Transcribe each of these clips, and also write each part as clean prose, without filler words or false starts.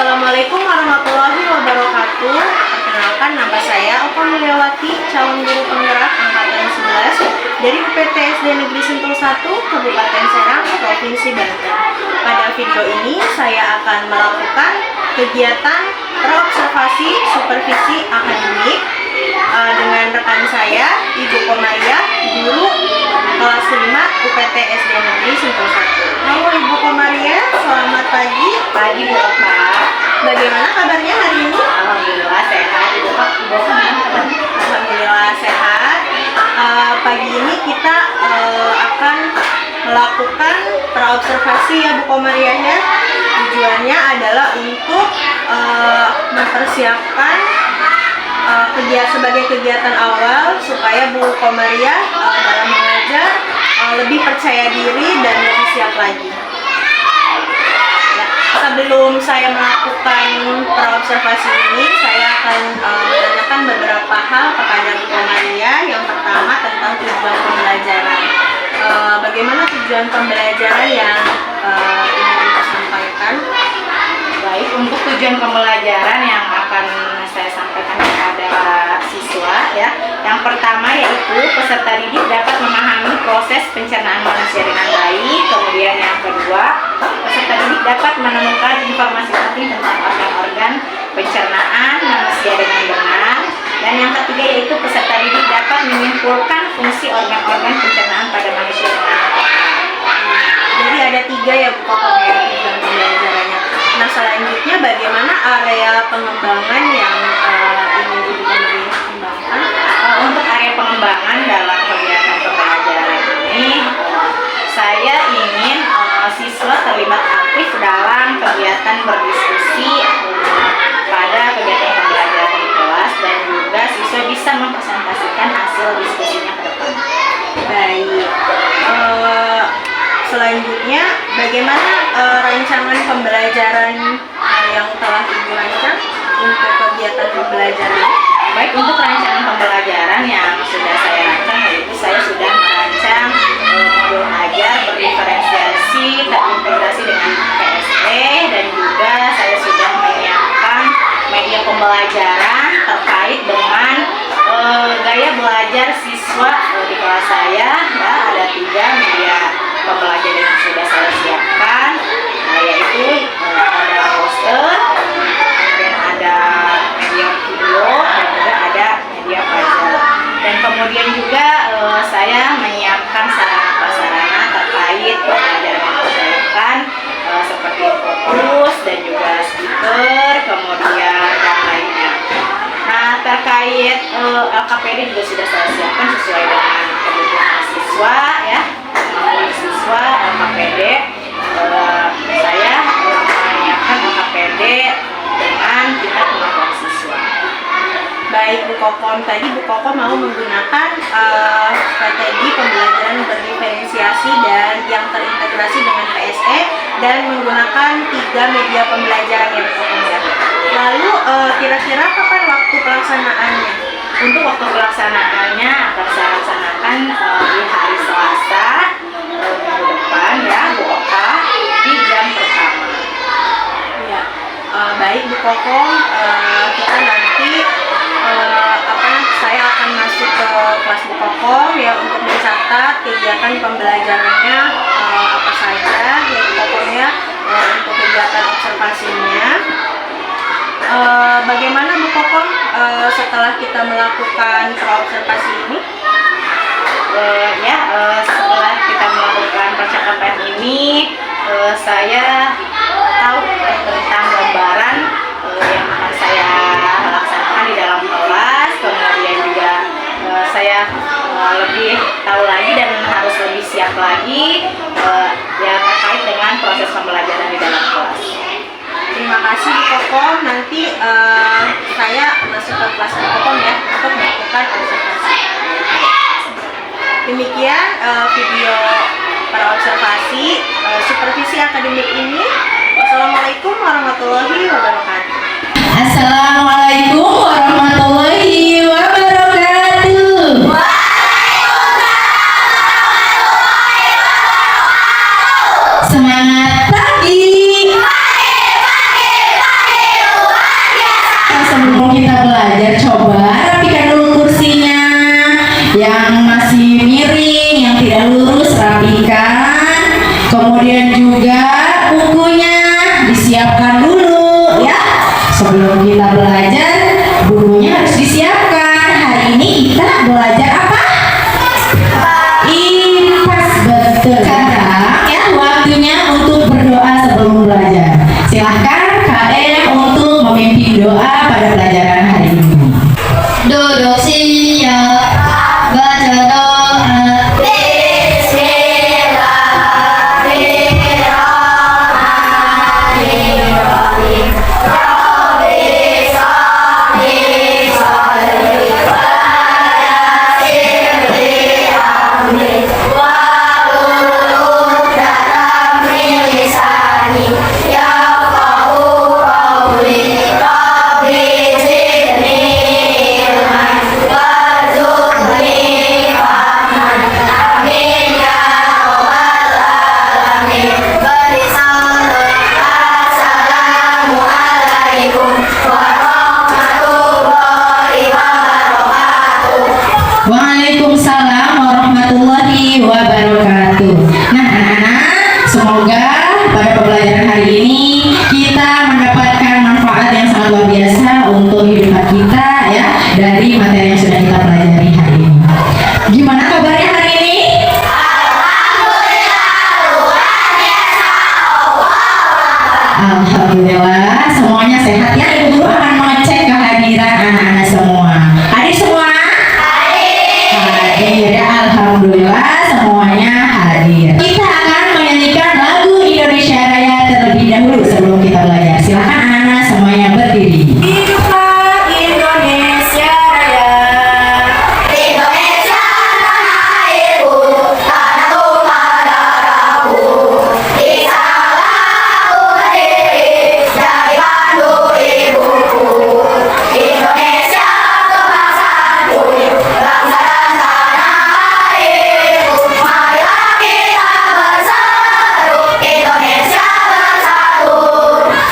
Assalamualaikum warahmatullahi wabarakatuh. Perkenalkan, nama saya Oka Mulyawati, calon guru penggerak angkatan 11 dari UPT SD Negeri Sentul 1, Kabupaten Serang, Provinsi Banten. Pada video ini saya akan melakukan kegiatan praobservasi supervisi akademik dengan rekan saya, Ibu Komaria, guru kelas 5 UPT SD Negeri Sentul 1. Halo Ibu Komaria, selamat pagi. Pagi Bu Oka. Bagaimana kabarnya hari ini? Alhamdulillah sehat. Ibu Oka Alhamdulillah sehat. Pagi ini kita akan melakukan praobservasi ya Bu Komaria ya. Tujuannya adalah untuk mempersiapkan sebagai kegiatan awal supaya Bu Komaria dalam mengajar lebih percaya diri dan lebih siap lagi. Sebelum saya melakukan praobservasi ini, saya akan menanyakan beberapa hal kepada Bu Komaria. Yang pertama tentang tujuan pembelajaran. Bagaimana tujuan pembelajaran yang ingin disampaikan? Baik, untuk tujuan pembelajaran yang akan saya sampaikan kepada siswa ya. Yang pertama yaitu peserta didik dapat memahami proses pencernaan manusia dengan baik. Kemudian yang kedua, peserta didik dapat menemukan informasi penting tentang organ-organ pencernaan manusia dengan benar. Dan yang ketiga yaitu peserta didik dapat menyimpulkan fungsi organ-organ pencernaan pada manusia dengan tepat. Jadi ada 3 ya Bu Komaria tujuan pembelajarannya. Nah, selanjutnya bagaimana area pengembangan yang ingin Ibu Komaria kembangkan? Untuk area pengembangan dalam kegiatan pembelajaran ini, saya ingin siswa terlibat aktif dalam kegiatan berdiskusi pada kegiatan pembelajaran di kelas, dan juga siswa bisa mempresentasikan hasil diskusinya ke depan. Baik. Selanjutnya, bagaimana rancangan pembelajaran yang telah Ibu rancang untuk kegiatan pembelajaran? Baik, untuk rancangan pembelajaran yang sudah saya rancang, yaitu saya sudah merancang modul ajar berdiferensiasi terintegrasi dengan PSE, dan juga saya sudah menyiapkan media pembelajaran terkait dengan gaya belajar siswa di kelas saya. Ya, ada 3 media pembelajaran yang sudah saya siapkan, yaitu ada poster, kemudian ada media video, dan juga ada media pelajar. Dan kemudian juga saya menyiapkan sarana-prasarana terkait pembelajaran yang saya lakukan, seperti fokus dan juga speaker, kemudian dan lainnya. Nah, terkait LKPD juga sudah saya siapkan sesuai dengan kebutuhan siswa ya. Siswa LKPD, saya menyiapkan LKPD dengan tingkat kemampuan siswa. Baik Bu Kokom, tadi Bu Kokom mau menggunakan strategi pembelajaran berdiferensiasi dan yang terintegrasi dengan PSE dan menggunakan 3 media pembelajaran yang Bu Kokom ya. Lalu kira-kira kapan waktu pelaksanaannya? Untuk waktu pelaksanaannya akan saya laksanakan di hari Selasa minggu depan ya Bu Oka, di jam pertama. Ya, baik Bu Kokom, kita nanti saya akan masuk ke kelas Bu Kokom ya untuk mencatat kegiatan pembelajarannya apa saja ya Bu Kokom ya, untuk kegiatan observasinya. Bagaimana Bu Kokom setelah kita melakukan praobservasi ini? Setelah kita melakukan percakapan ini, saya tahu tentang gambaran yang akan saya laksanakan di dalam kelas. Kemudian juga saya lebih tahu lagi dan harus lebih siap lagi ya terkait dengan proses pembelajaran di dalam kelas. Terima kasih Bu Kokom. Nanti saya masuk ke kelas Bu Kokom ya untuk melakukan observasi. Demikian video praobservasi supervisi akademik ini. Wassalamualaikum warahmatullahi wabarakatuh. Assalamualaikum warahmatullahi wabarakatuh. Semangat pagi. belajar, coba rapikan dulu kursinya. Yang masih miring, yang tidak lurus, rapikan. Kemudian juga bukunya disiapkan dulu ya. Sebelum kita belajar, bukunya harus disiapkan. Hari ini kita belajar apa? IPAS, betul. Sekarang ya waktunya untuk berdoa sebelum belajar. Silahkan KM untuk memimpin doa pada pelajaran hari ini. Duduk siap, baca doa. Waalaikumsalam warahmatullahi wabarakatuh. Nah anak-anak, semoga pada pembelajaran hari ini kita mendapatkan manfaat yang sangat luar biasa untuk hidup kita ya, dari materi yang sudah kita pelajari hari ini. Gimana kabarnya hari ini? Alhamdulillah semuanya sehat ya. Ibu guru akan mengecek kehadiran anak-anak semua. Hadir semua? Hadir ya, alhamdulillah semuanya hadir. Kita akan menyanyikan lagu Indonesia Raya terlebih dahulu sebelum kita belajar. Silakan anak-anak semuanya berdiri. Hiduplah Indonesia Raya. Indonesia tanah airku, tanah tumpah darahku. Di sana aku berdiri dari pandu ibuku. Indonesia kebangsaanku, bangsa dan tanah airku. Marilah kita bersatu, Indonesia bersatu.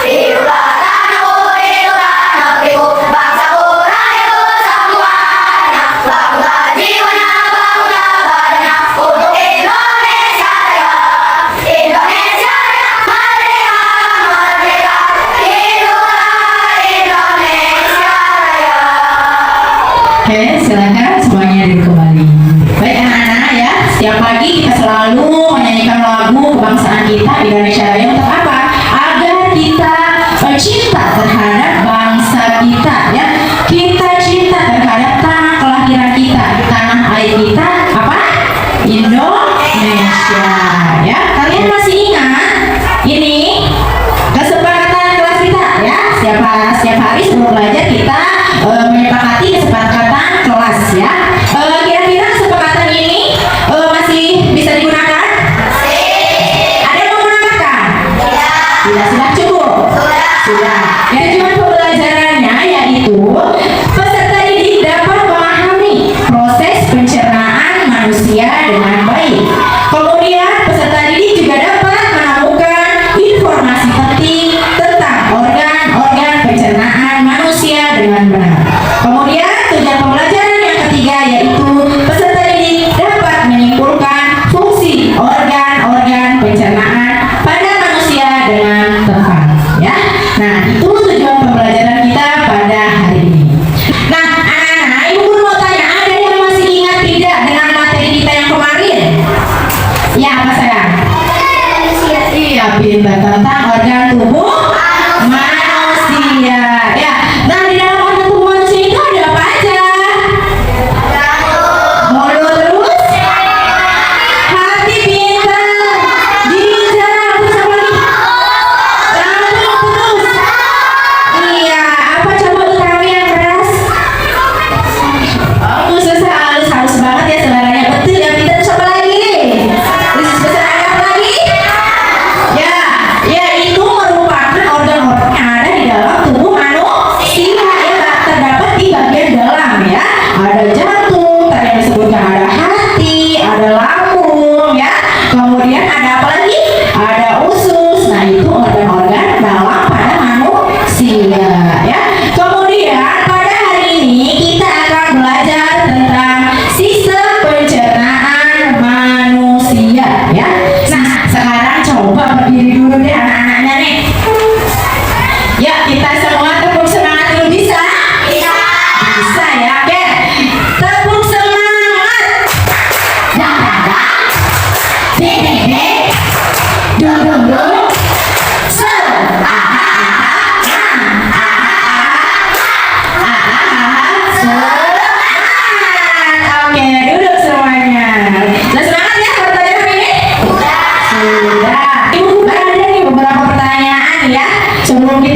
Hiduplah tanahku, hiduplah negeriku, bangsaku rakyatku semuanya. Bangunlah jiwanya, bangunlah badannya untuk Indonesia Raya. Indonesia Raya, merdeka, merdeka. Hiduplah Indonesia Raya. Oke, silakan semuanya duduk kembali. Baik anak-anak ya, setiap pagi kita selalu menyanyikan lagu kebangsaan kita Indonesia Raya untuk apa? Agar kita cinta terhadap bangsa kita ya. Kita cinta terhadap tanah kelahiran kita, tanah air kita apa? Indonesia ya. Kalian masih ingat ini kesepakatan kelas kita ya? Setiap hari sebelum belajar kita menyepakati kesepakatan kelas ya. Kira-kira kesepakatan ini masih bisa digunakan? Ada yang mau menambahkan? Tidak, sudah cukup? Sudah. Yang tujuan pembelajarannya yaitu peserta didik dapat memahami proses pencernaan manusia dengan baik. Kemudian peserta didik juga dapat menemukan informasi penting tentang organ-organ pencernaan manusia dengan benar. Kemudian tujuan pembelajaran yang ketiga yaitu peserta didik dapat menyimpulkan fungsi organ-organ pencernaan pada manusia dengan tepat ya. Nah, itu tujuan pembelajaran kita pada hari ini. Nah, anak-anak, ibu guru mau tanya, ada yang masih ingat tidak dengan materi kita yang kemarin? Ya, apa sayang? Iya, pintar, tentang organ tubuh manusia. Ya, nah di dalam organ tubuh manusia itu ada apa aja? Mulut terus, hati pintar, ginjal, terus apa lagi? Jantung terus. Iya, apa coba utarakan yang keras? Oh, susah, halus banget ya suaranya. Betul ya, pintar. Terus apa lagi? Terus besar ada apa lagi? Ya, itu merupakan organ-organ yang ada di dalam tubuh manusia ya, terdapat di bagian dalam ya. Ada jantung, tadi yang disebutkan ada hati, ada lambung ya. Kemudian ada apa lagi? Ada usus. Nah, itu organ-organ dalam pada manusia ya. Kemudian pada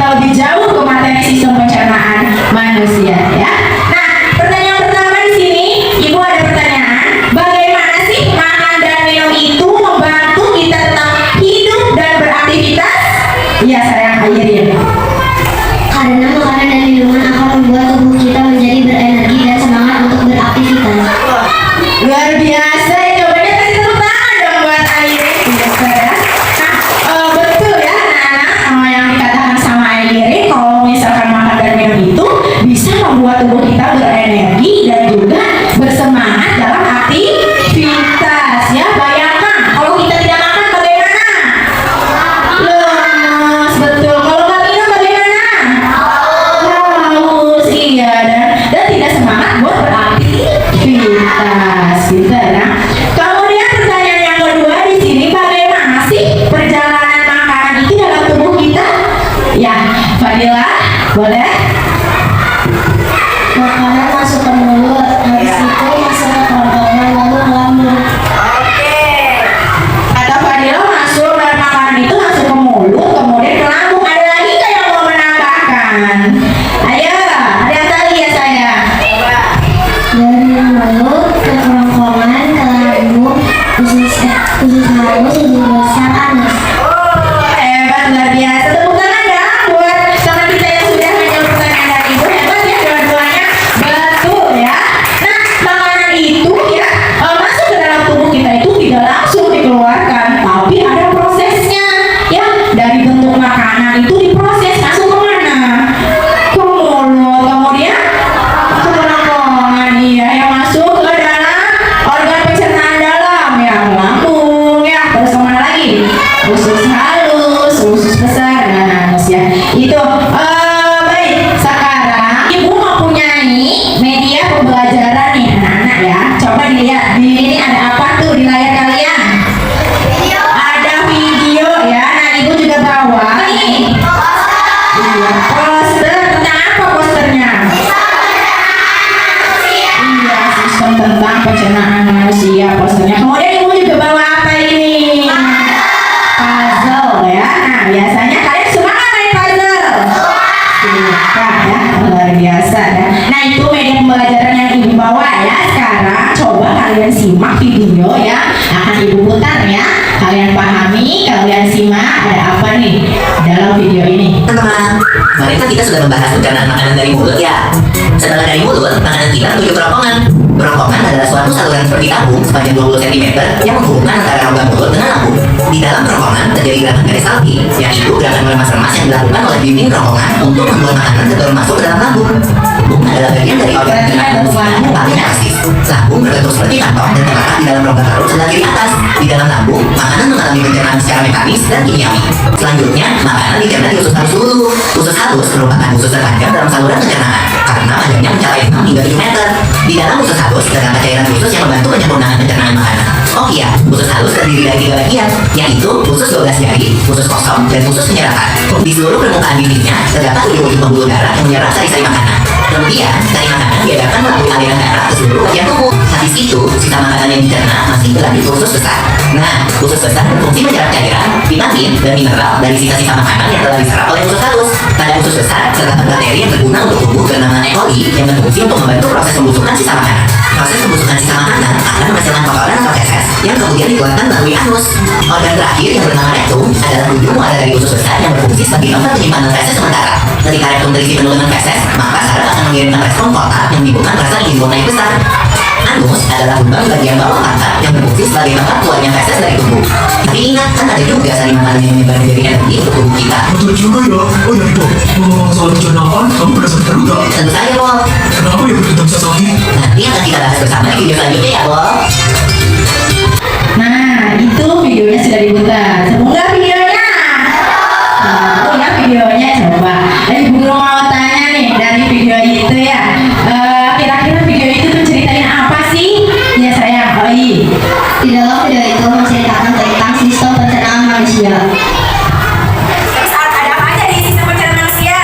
kita lebih jauh ke materi sistem pencernaan manusia ya. Nah, pertanyaan pertama di sini, Ibu ada pertanyaan, bagaimana sih makan dan minum itu membantu kita tetap hidup dan beraktivitas? Iya, saya akhirin. Karena makanan dan minuman akan membuat tubuh kita menjadi berenergi dan semangat untuk beraktivitas. Luar biasa ya, coba kasih tepuk tangan dong buat Airin. Nah, betul ya anak-anak, yang dikatakan sama Airin, kalau misalkan makan dan minum itu bisa membuat tubuh kita berenergi dan juga bersemangat dalam aktivitas ya. Bayangkan kalau kita tidak makan bagaimana? Lemas, betul. Kalau nggak minum bagaimana? Haus, iya, dan tidak semangat buat beraktivitas gitu ya. Kemudian pertanyaan yang kedua di sini, bagaimana sih perjalanan makanan itu dalam tubuh kita? Ya, Fadila, boleh? Makanan masuk ke mulut, habis itu masuk ke kerongkongan lalu ke lambung. Kata Fadila masuk dan makanan itu masuk ke mulut, kemudian ke lambung. Ada lagi nggak yang mau menambahkan? Ayo, ada yang tadi ya saya. Dari mulut ke kerongkongan ke lambung, usus halus, usus besar, anus. Hebat, luar biasa. Tepuk tangan ya buat teman kita yang sudah menjawab pertanyaan dari Ibu. Hebat ya, dua-duanya betul ya. Nah, makanan itu ya masuk ke dalam tubuh kita itu tidak langsung dikeluarkan, tapi ada prosesnya ya. Dari bentuk makanan itu diproses masuk ke mana? Ke mulut, kemudian ke kerongkongan, iya, yang masuk ke dalam organ pencernaan dalam ya, lambung ya, terus kemana lagi? Usus halus, usus besar, dan anus ya. Itu baik. Sekarang Ibu mempunyai media pembelajaran nih anak-anak ya. Coba dilihat di ini ada apa tuh di layar kalian? Ada video ya. Nah, Ibu juga bawa nih. Iya, poster. Tentang apa posternya? Iya, sistem tentang pencernaan manusia posternya. Kemudian Ibu juga bawa apa ini? Puzzle ya. Nah, biasanya kalian suka nggak main puzzle? Suka ya, luar biasa ya. Nah, itu media pembelajaran yang Ibu bawa ya. Sekarang coba kalian simak video ya, akan Ibu putar ya. Kalian pahami, kalian simak ada apa nih dalam video ini. Teman-teman, kemarin kan kita sudah membahas pencernaan makanan dari mulut ya. Setelah dari mulut, makanan kita menuju kerongkongan. Kerongkongan adalah suatu saluran seperti tabung sepanjang 20 cm yang menghubungkan antara rongga mulut dengan lambung. Di dalam kerongkongan terjadi gerakan peristaltik, yaitu gerakan melemas-lemas yang dilakukan oleh dinding kerongkongan untuk membuat makanan segera masuk ke dalam lambung. Lambung adalah bagian dari organ pencernaan manusia yang paling elastis. Lambung berbentuk seperti kantong dan terletak di dalam rongga perut sebelah kiri atas. Di dalam lambung, makanan mengalami pencernaan secara mekanis dan kimiawi. Selanjutnya, makanan dicerna di usus halus dulu. Usus halus merupakan usus terpanjang dalam saluran pencernaan karena panjangnya mencapai 6 hingga 7 meter. Di dalam usus halus terdapat cairan khusus yang membantu penyempurnaan pencernaan makanan. Oh iya, usus halus terdiri dari 3 bagian, yaitu usus 12 jari, usus kosong, dan usus penyerapan. Di seluruh permukaan bibirnya terdapat ujung-ujung pembuluh darah yang menyerap sari-sari makanan. Kemudian, sari makanan diadakan melalui aliran darah ke seluruh bagian tubuh. Habis itu, sisa makanan yang dicerna masih berada di usus besar. Nah, usus besar berfungsi menyerap cairan, vitamin, dan mineral dari sisa-sisa makanan yang telah diserap oleh usus halus. Pada usus besar terdapat bakteri yang berguna untuk tubuh bernama E. coli yang berfungsi untuk membantu proses pembusukan sisa makanan. Proses pembusukan sisa makanan akan menghasilkan kotoran atau feses yang kemudian dikeluarkan melalui anus. Organ terakhir yang bernama rektum adalah ujung muara dari usus besar yang berfungsi sebagai tempat penyimpanan feses sementara. Ketika rektum terisi penuh dengan feses, maka saraf akan mengirimkan respon kotak yang dihubungkan rasa ingin buang yang besar. Anus adalah lubang bagian bawah pantat yang berfungsi sebagai tempat keluarnya feses dari tubuh. Tapi ingat, kan ada juga sari makanan yang menyebar menjadi energi untuk tubuh kita. Betul juga ya. Oh ya Bob, soal pencernaan kamu merasa terluka. Tentu saja, Bob. Kenapa ya kita bisa sakit? Nanti akan kita bahas bersama di video selanjutnya ya, Bob. Nah, itu videonya sudah diputar. Semoga videonya. Oh ya, videonya coba. Ibu guru mau tanya nih dari video itu ya. Kira-kira video itu tuh ceritain apa sih? Ya saya Oi. Di dalam video itu menceritakan tentang sistem pencernaan manusia. Terus ada apa aja di sistem pencernaan manusia?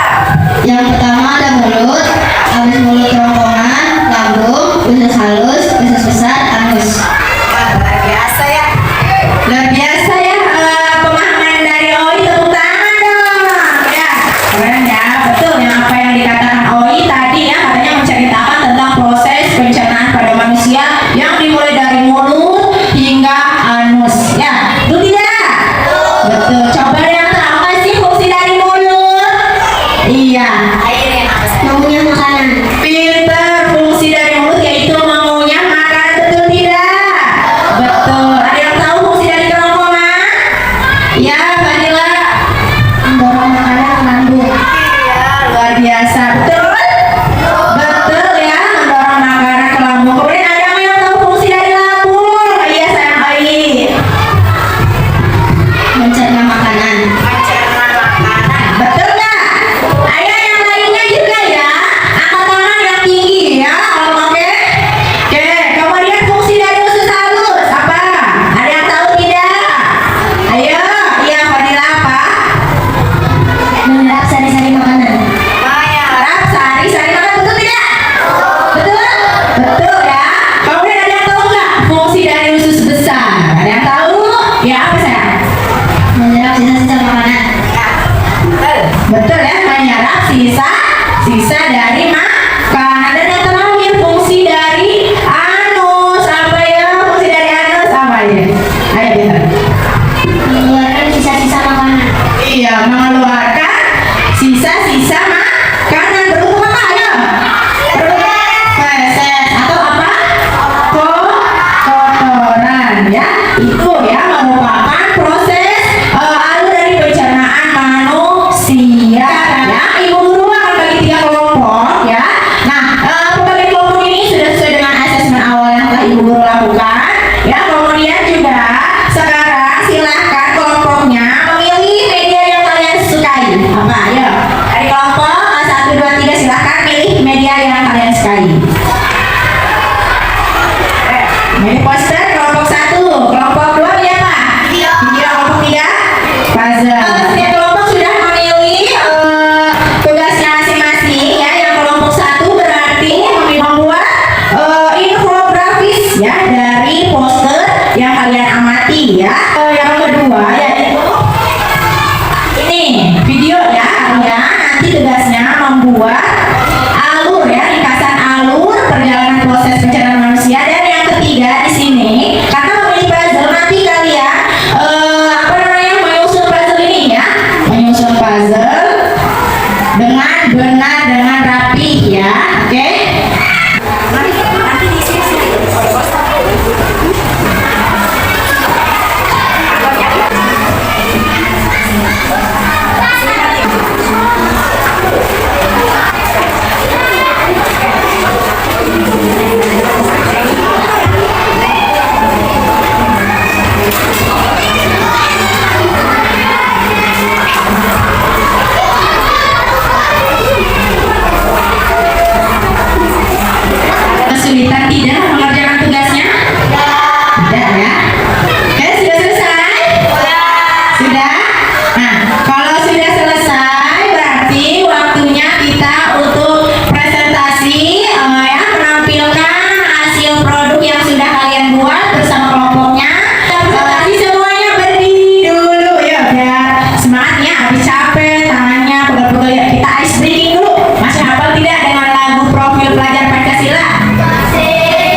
Yang pertama ada mulut, habis mulut kerongkongan, lambung, usus halus, usus besar, anus. kan ya, betul yang apa yang dikatakan Oi tadi ya, katanya menceritakan tentang proses pencernaan pada manusia yang dimulai dari mulut hingga anus ya, betul tidak? Betul. Coba yang tahu nggak sih fungsi dari mulut? Iya. Mengunyah makanan. Pinter, fungsi dari mulut yaitu mengunyah makanan, betul tidak? Betul. Ada yang tahu fungsi dari kerongkongan? Ya, Fadila. Mendorong makanan ke lambung. Iya, luar biasa. Betul? Betul ya, mendorong makanan ke lambung. Kemudian ada yang tahu fungsi dari lambung? Iya, sayang Ai. Mencerna makanan. Betul nggak? Ada yang lainnya juga ya. Angkat tangan yang tinggi ya. Oke. Oke. Kemudian fungsi dari usus halus apa? Ada yang tahu tidak? Ayo. Iya, Fadila apa? Menyerap sari-sari makanan. Menyerap sari-sari makanan, betul tidak? Betul? Betul ya. Kemudian ada yang tahu nggak fungsi dari usus besar? Ada yang tahu? Ya apa sayang? Menyerap sisa-sisa makanan. Betul ya, menyerap sisa dari makanan. Dan yang terakhir fungsi dari anus apa ya? Fungsi dari anus apa ya? Ayo Peter. Mengeluarkan sisa-sisa makanan. Iya, mengeluarkan sisa-sisa makanan. Beruntung apa? Ayo. Feses atau apa? Kotoran ya. Itu ya merupakan proses alur dari pencernaan manusia ya. Ibu guru akan bagi 3 kelompok ya. Nah, pembagian kelompok ini sudah sesuai dengan asesmen awal yang telah ibu guru lakukan ya. Kemudian juga sekarang silahkan kelompoknya memilih media yang kalian sukai. Apa? Ayo. Dari kelompok 1, 2, 3 silahkan pilih media yang kalian sukai. Media poster kelompok 1, kelompok 2 ya Pak? Video. Kelompok 3 puzzle. Setiap kelompok sudah memilih tugasnya masing-masing ya. Yang kelompok 1 berarti membuat infografis ya dari poster yang kalian amati ya. Yang kedua yaitu ini video ya. Nanti tugasnya membuat alur ya, ringkasan alur perjalanan proses pencernaan manusia. Dan yang ketiga di sini karena memilih puzzle, nanti kalian apa namanya menyusun puzzle ini ya, menyusun puzzle dengan benar, dengan rapi ya. Oke. Kesulitan tidak mengerjakan tugasnya? Tidak ya. Oke, sudah selesai? Sudah? Nah, kalau sudah selesai berarti waktunya kita untuk presentasi ya, menampilkan hasil produk yang sudah kalian buat bersama kelompoknya. Presentasi semuanya berdiri dulu ya, biar semangatnya, habis capek tangannya pegel-pegel ya. Kita ice breaking dulu. Masih hafal tidak dengan lagu Profil Pelajar Pancasila?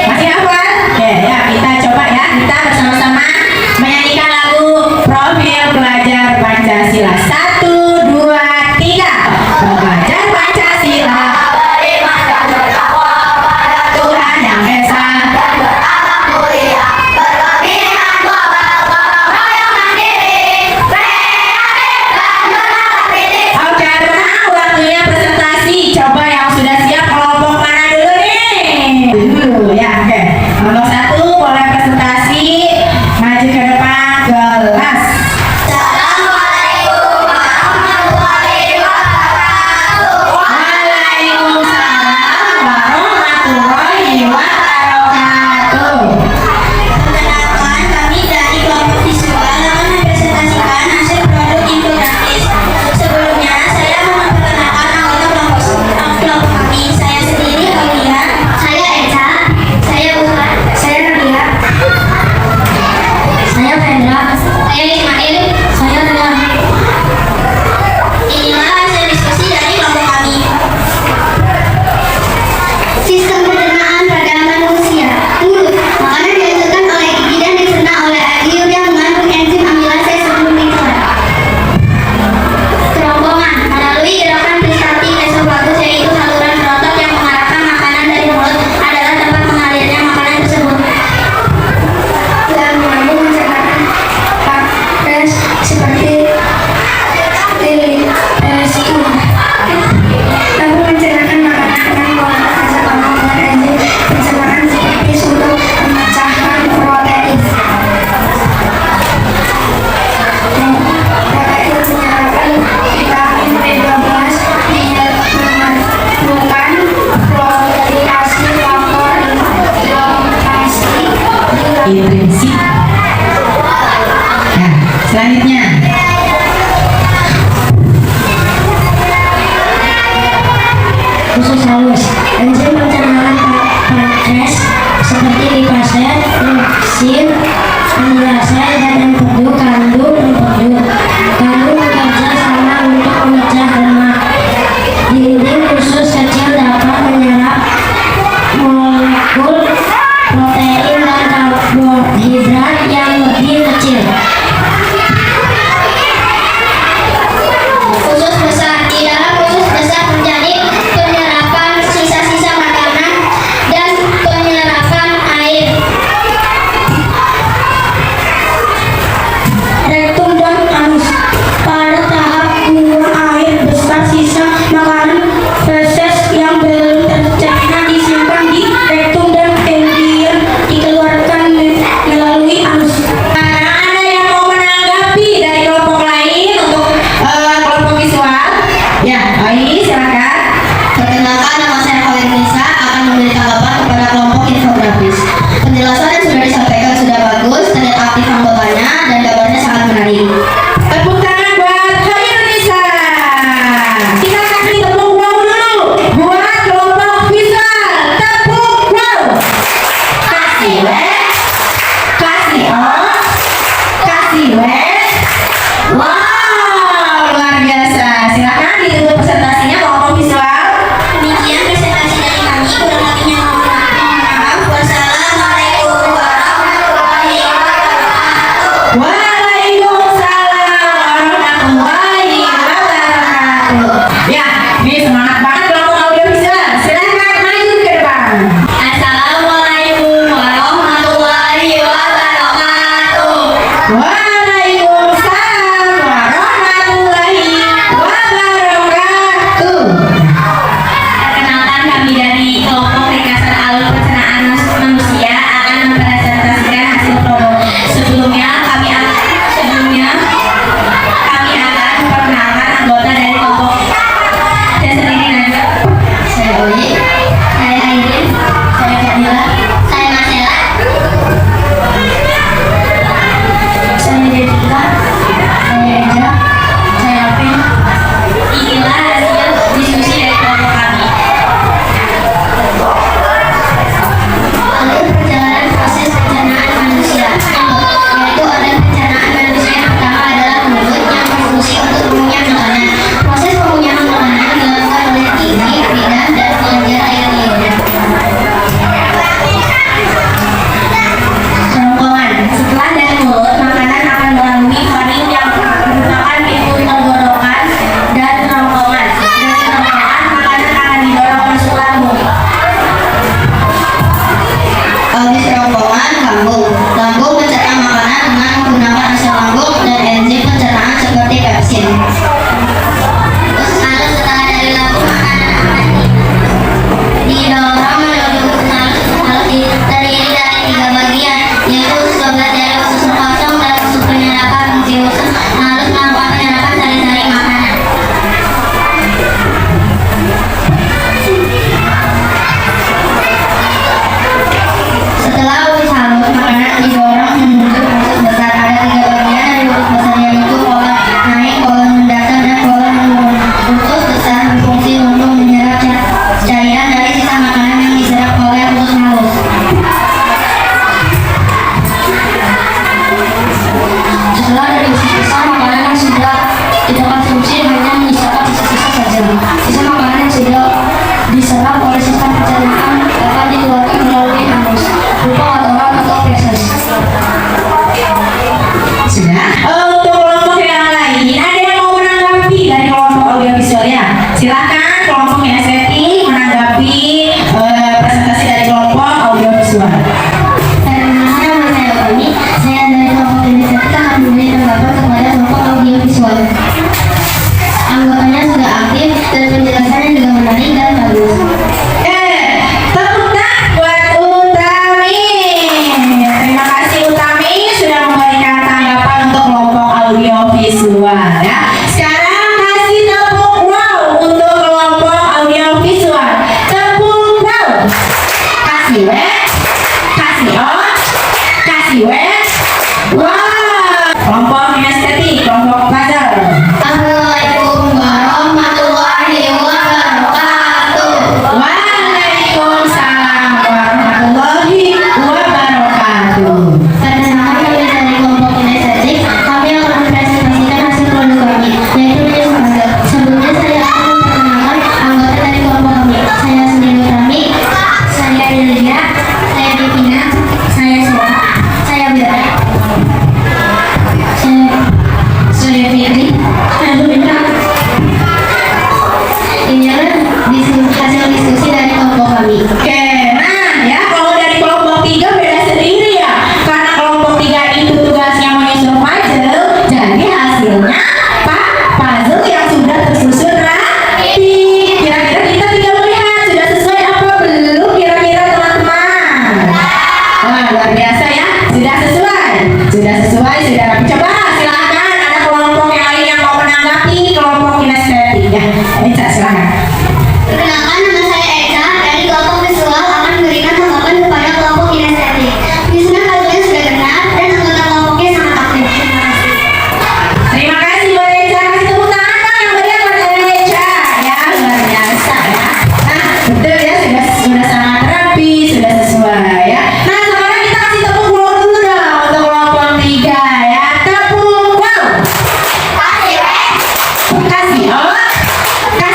Masih hafal? Oke ya, kita coba ya, kita bersama-sama menyanyikan lagu Profil Pelajar Pancasila. 1, 2, 3. Belajar Pancasila Tuhan yang Esa. Oke, sekarang waktunya presentasi. Coba yang sudah siap kelompok mana dulu nih? Dulu ya, oke. Kelompok 1 boleh presentasi, maju ke depan kelas. Assalamualaikum warahmatullahi wabarakatuh. Kembali, silakan. Perkenalkan, nama saya Khalid Nisa akan memberi tanggapan kepada kelompok infografis. Penjelasan yang sudah disampaikan sudah bagus, terlihat aktif anggotanya, dan gambarnya sangat menarik. Tepuk tangan buat Khalid Nisa. Kita kasih tepuk wow dulu buat kelompok visual. Tepuk wow. Kasih wes. Kasih oh. Kasih wes. Wow, luar biasa. Silakan ditutup presentasinya kelompok visual. Demikian presentasi dari kami, kurang lebihnya mohon maaf. Wassalamualaikum warahmatullahi wabarakatuh. Waalaikumsalam warahmatullahi wabarakatuh. Ya, ini semangat banget kelompok audiovisual. Silakan maju ke depan. Assalamualaikum warahmatullahi wabarakatuh. Waalaikumsalam warahmatullahi wabarakatuh. Perkenalkan, kami dari kelompok ringkasan alur pencernaan manusia akan mempresentasikan hasil promo. Sebelumnya kami akan memperkenalkan anggota dari kelompok. Saya sendiri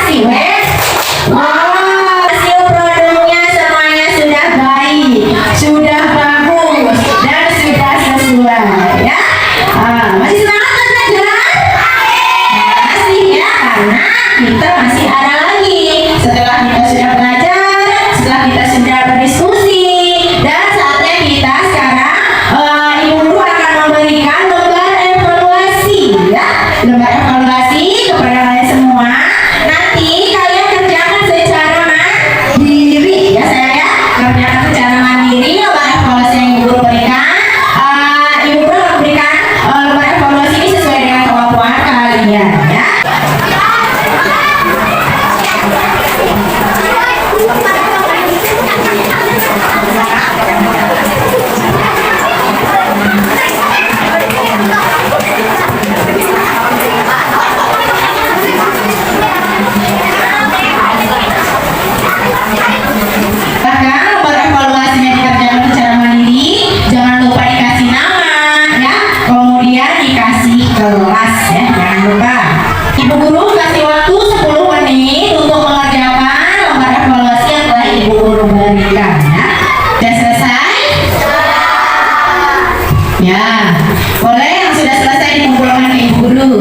kasih wes. Wow, hasil produknya semuanya sudah baik, sudah bagus, dan sudah sesuai ya. Masih semangat kan belajar? Masih ya, karena kita masih ada lagi. Setelah kita sudah belajar, setelah kita sudah berdiskusi, dan saatnya kita sekarang Ibu Guru akan memberikan lembar evaluasi ya. Lembar evaluasi kepada kalian semua. Nanti kalian kerjakan secara mandiri ya saya ya. Kerjakan secara mandiri lembar evaluasi yang Ibu Guru berikan. Ibu Guru memberikan lembar evaluasi ini sesuai dengan kemampuan kalian ya. Bahkan lembar evaluasinya dikerjakan secara mandiri, jangan lupa dikasih nama ya, kemudian dikasih kelas ya, jangan lupa. Ibu Guru kasih waktu 10 menit untuk mengerjakan lembar evaluasi yang telah Ibu Guru berikan ya. Sudah selesai? Ya, boleh yang sudah selesai dikumpulkan ke Ibu Guru.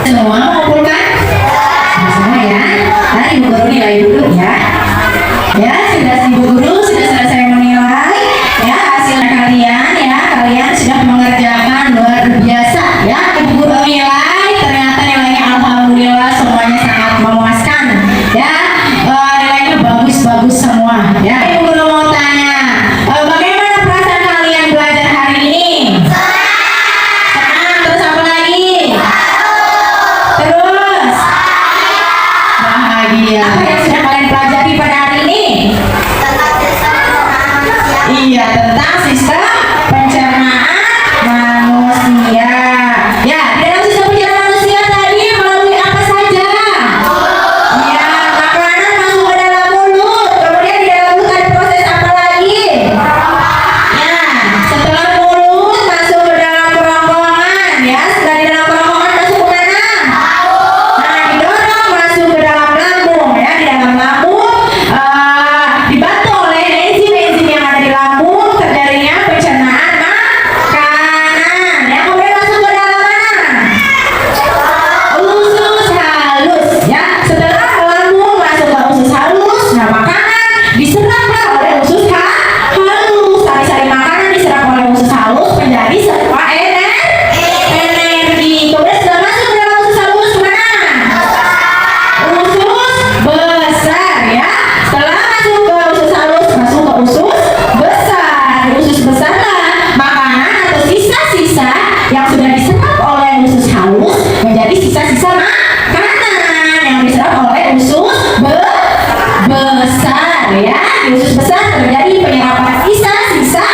Semua mengumpulkan? Semua ya. Nah, Ibu Guru nilai dulu ya. Ya, sudah Ibu Guru sudah selesai menilai ya hasilnya kalian ya. Kalian sudah mengerjakan luar biasa ya. Ibu Guru nilai, ternyata nilainya alhamdulillah semuanya sangat memuaskan ya. Nilainya bagus-bagus semua ya. Ibu Guru mau tanya, bagaimana perasaan kalian belajar hari ini? Senang, terus apa lagi? Terus bahagia. Apa yang sudah kalian pelajari pada hari ini? Iya, tentang sistem pencernaan manusia. Ya, di dalam sistem pencernaan manusia tadi melalui apa saja? Iya, makanan masuk ke dalam mulut. Kemudian di dalam mulut ada proses apa lagi? Ya, setelah mulut masuk ke dalam kerongkongan. Ya, setelah di dalam kerongkongan masuk ke mana? Nah, didorong masuk ke dalam lambung ya. Di dalam lambung dibantu oleh enzim-enzim yang ada di lambung, terjadinya pencernaan makanan ya. Kemudian masuk ke dalam mana? Usus halus ya. Setelah lambung masuk ke usus halus, nah makanan diserap oleh usus halus. Sari-sari makanan diserap oleh usus halus menjadi sebuah energi. Kemudian setelah masuk ke dalam usus halus kemana? Usus besar ya. Setelah masuk ke usus halus, masuk ke usus besar. Di usus besar lah makanan atau sisa-sisa yang sudah diserap oleh usus halus menjadi sisa-sisa makanan yang diserap oleh usus besar ya. Di usus besar terjadi penyerapan sisa-sisa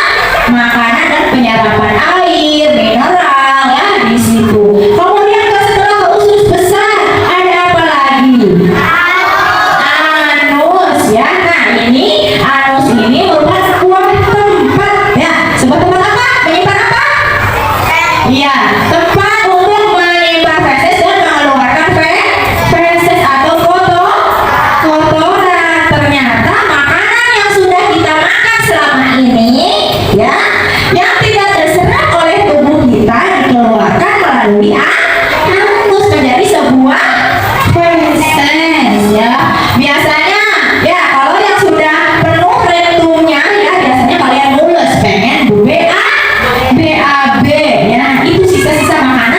makanan dan penyerapan air, mineral ya di situ. Kemudian setelah ke usus besar ada apa lagi? Anus ya. Nah, ini anus ini merupakan sebuah tempat ya. Sebuah tempat apa? Menyimpan apa? Iya, tempat untuk menyimpan feses dan mengeluarkan feses atau kotoran. Ternyata makanan yang sudah kita makan selama ini ya, yang tidak terserap oleh tubuh kita dikeluarkan melalui anus menjadi sebuah feses ya. Biasanya ya kalau yang sudah penuh rektumnya ya, biasanya kalian mules pengen BAB ya. Itu sisa-sisa makanan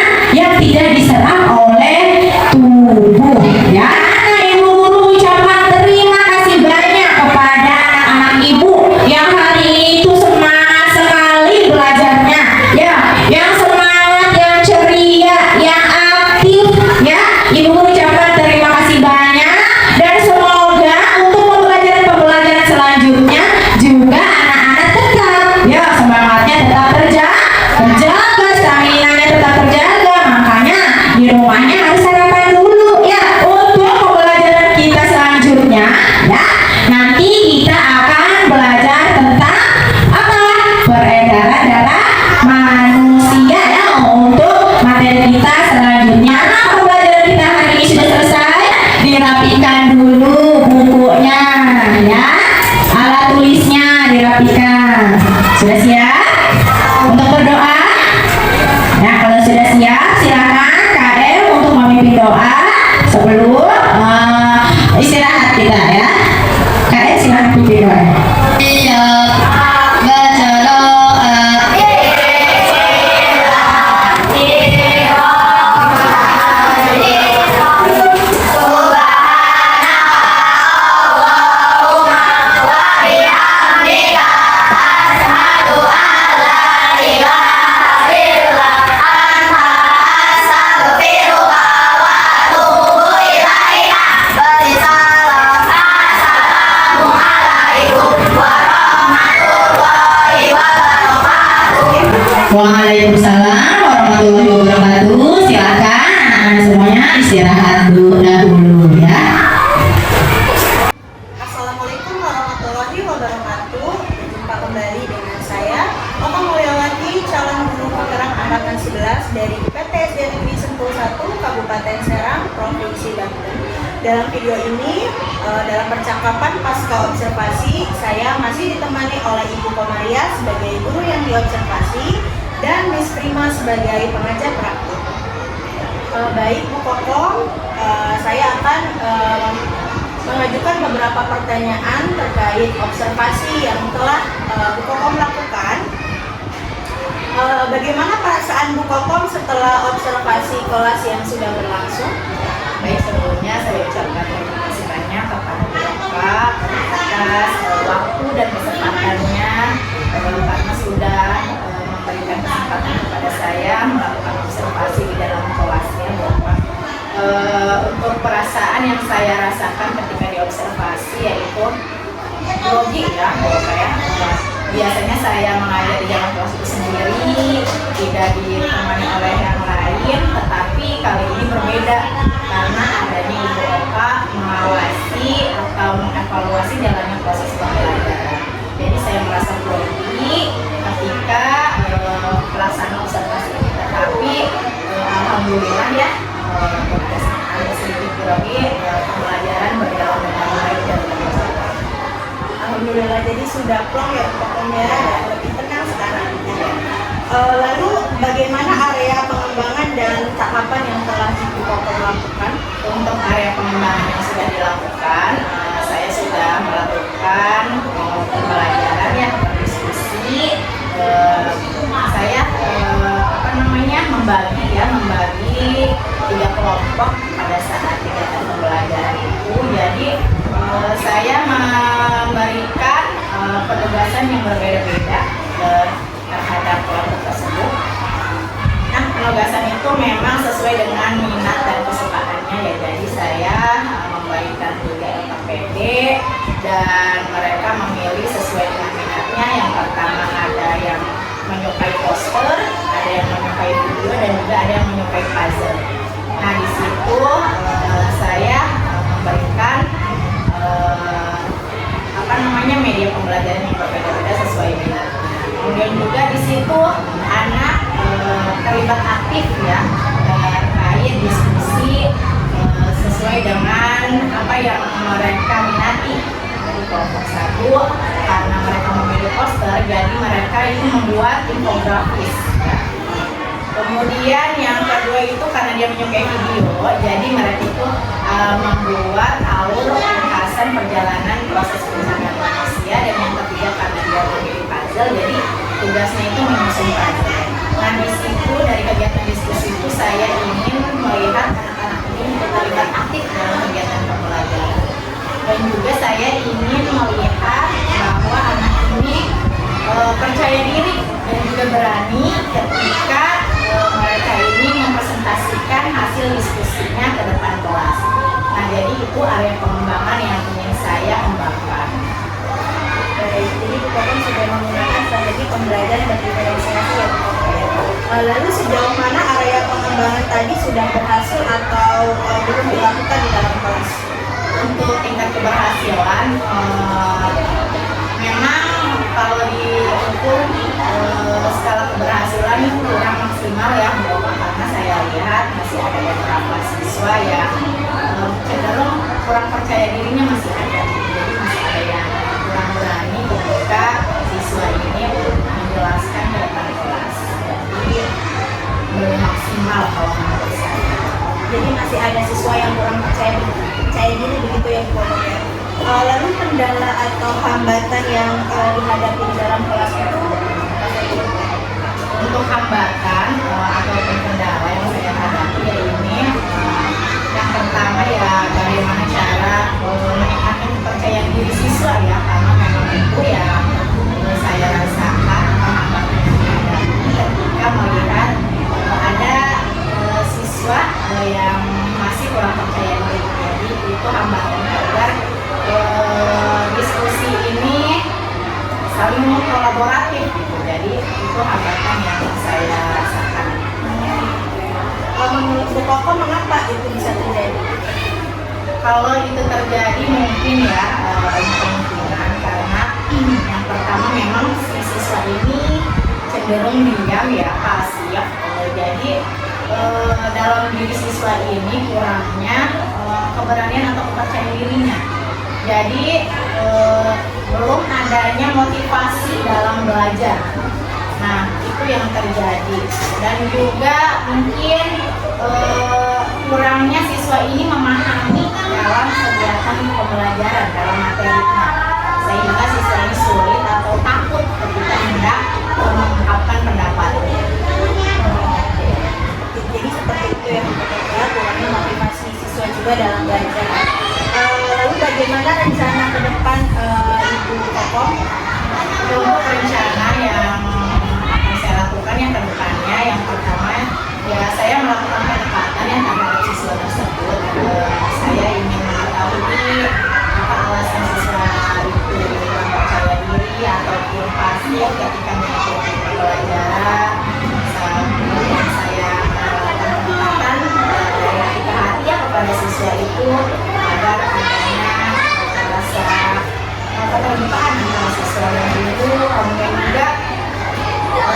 Waalaikumsalam warahmatullahi wabarakatuh. Silakan anak-anak semuanya istirahat dahulu ya. Assalamualaikum warahmatullahi wabarakatuh. Jumpa kembali dengan saya Oka Mulyawati, calon guru penggerak angkatan 11 dari PTSD Negeri Sentul 1 Kabupaten Serang, Provinsi Banten. Dalam video ini, dalam percakapan pasca observasi, saya masih ditemani oleh Ibu Komaria sebagai guru yang diobservasi dan Miss Prima sebagai pengajar praktik. Baik Bu Kokom, saya akan mengajukan beberapa pertanyaan terkait observasi yang telah Bu Kokom lakukan. Bagaimana perasaan Bu Kokom setelah observasi kelas yang sudah berlangsung? Baik, sebelumnya saya ucapkan terima kasih banyak kepada Bapak atas waktu dan kesempatannya karena sudah memberikan kesempatan kepada saya melakukan observasi di dalam kelasnya Bapak. Untuk perasaan yang saya rasakan ketika diobservasi yaitu grogi ya Bapak ya. Biasanya saya mengajar di dalam kelas itu sendiri, tidak ditemani oleh yang lain, tetapi kali ini berbeda karena adanya Ibu Oka mengawasi atau mengevaluasi jalannya proses pembelajaran. Jadi saya merasa grogi ketika pelaksanaan observasi ini, tetapi alhamdulillah ya ada sedikit grogi, pembelajaran berjalan dengan baik dan lancar. Alhamdulillah, jadi sudah plong ya pokoknya, lebih tenang sekarang. Lalu bagaimana area pengembangan dan tahapan yang telah Ibu Kokom lakukan? Untuk area pengembangan yang sudah dilakukan, saya sudah melakukan pembelajaran ya, berdiskusi. Saya membagi 3 kelompok pada saat kegiatan pembelajaran itu. Jadi saya memberikan penugasan yang berbeda-beda terhadap kelompok tersebut. Nah, penugasan itu memang sesuai dengan minat dan kesukaannya ya. Jadi saya memberikan 3 LKPD dan mereka memilih sesuai dengan minatnya. Yang pertama ada yang menyukai poster, ada yang menyukai video, dan juga ada yang menyukai puzzle. Nah, di situ saya memberikan media pembelajaran yang berbeda-beda sesuai minatnya. Kemudian juga di situ anak terlibat aktif ya terkait diskusi sesuai dengan apa yang mereka minati. Di kelompok 1 karena mereka memilih poster, jadi mereka ini membuat infografis ya. Kemudian yang kedua itu karena dia menyukai video, jadi mereka itu membuat alur ringkasan perjalanan proses pencarian manusia. Dan yang ketiga karena dia memilih puzzle, jadi tugasnya itu menyusun puzzle. Nah, di situ dari kegiatan diskusi itu saya ingin melihat anak-anak ini terlibat aktif dalam kegiatan pembelajaran. Dan juga saya ingin melihat bahwa anak ini percaya diri dan juga berani ketika mereka ini mempresentasikan hasil diskusinya ke depan kelas. Nah, jadi itu area pengembangan yang ingin saya kembangkan. Baik, jadi Bu Kokom sudah menggunakan strategi pembelajaran berdiferensiasi ya Bu Kokom. Lalu sejauh mana area pengembangan tadi sudah berhasil atau belum dilakukan di dalam kelas? Untuk tingkat keberhasilan, memang kalau diukur skala keberhasilan itu kurang maksimal ya, karena saya lihat masih ada beberapa siswa yang cenderung kurang percaya dirinya, masih ada, jadi masih ada yang kurang berani ketika siswa ini menjelaskan ke depan kelas. Jadi belum maksimal kalau menurut saya. Jadi masih ada siswa yang kurang percaya diri begitu ya Bu Kokom ya. Lalu kendala atau hambatan yang dihadapi di dalam kelas itu? Untuk hambatan ataupun kendala yang saya hadapi ya ini yang pertama ya bagaimana cara meningkatkan kepercayaan diri siswa ya, karena memang itu ya saya rasakan hambatan yang dihadapi ketika melihat ada siswa yang masih kurang percaya diri. Jadi itu hambatannya agar diskusi ini saling kolaboratif gitu. Jadi itu hambatan yang saya itu bisa terjadi? Kalau itu terjadi mungkin ya banyak kemungkinan karena yang pertama memang si siswa ini cenderung diam ya, pasif. Jadi dalam diri siswa ini kurangnya keberanian atau kepercayaan dirinya. Jadi belum adanya motivasi dalam belajar. Nah, itu yang terjadi. Dan juga mungkin kurangnya siswa ini memahami dalam kegiatan pembelajaran dalam materinya, sehingga siswa ini sulit atau takut ketika hendak mengungkapkan pendapatnya. Jadi seperti itu ya, kurangnya motivasi siswa juga dalam belajar. Lalu bagaimana rencana ke depan Ibu Kokom? Untuk rencana yang akan saya lakukan yang kedepannya, yang pertama ya saya melakukan pendekatan yang terhadap siswa tersebut. Saya ingin mengetahui apa alasan siswa itu kurang percaya diri ataupun pasif ketika mengikuti pembelajaran. Kemudian saya melakukan pendekatan dari perhatian kepada siswa itu agar adanya rasa keterbukaan antara siswa dan guru. Kemudian juga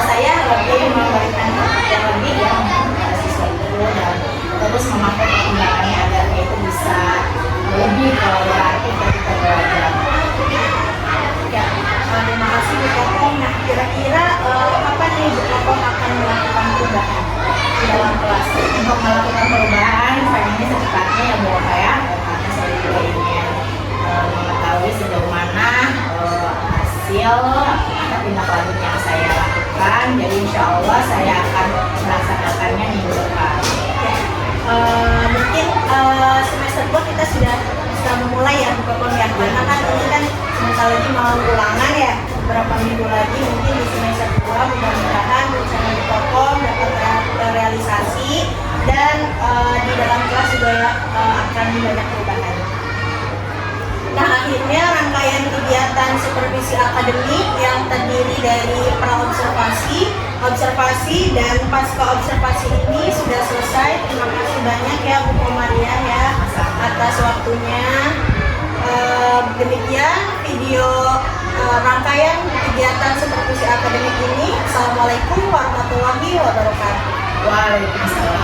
saya lebih memberikan yang lebih ya kepada siswa itu dan terus memantau perkembangannya agar dia itu bisa lebih kolaboratif ketika belajar. Ya, terima kasih Bu Kokom. Nah, kira-kira kapan nih Bu Kokom akan melakukan perubahan di dalam kelas? Untuk melakukan perubahan, pengennya secepatnya ya Bu ya, karena saya juga ingin mengetahui sejauh mana hasil tindak lanjut yang saya lakukan. Jadi insya Allah saya akan melaksanakannya minggu depan. Mungkin semester 2 kita sudah memulai ya Bu Kokom ya, karena kan ini kan sebentar lagi mau ulangan ya, beberapa minggu lagi mungkin di semester 2 mudah-mudahan rencana Bu Kokom dapat terrealisasi dan di dalam kelas juga akan banyak perubahan. Nah, akhirnya rangkaian kegiatan supervisi akademik yang terdiri dari praobservasi, observasi, dan pasca observasi ini sudah selesai. Terima kasih banyak ya Bu Komaria ya atas waktunya. Demikian video rangkaian kegiatan supervisi akademik ini. Assalamualaikum warahmatullahi wabarakatuh. Waalaikumsalam.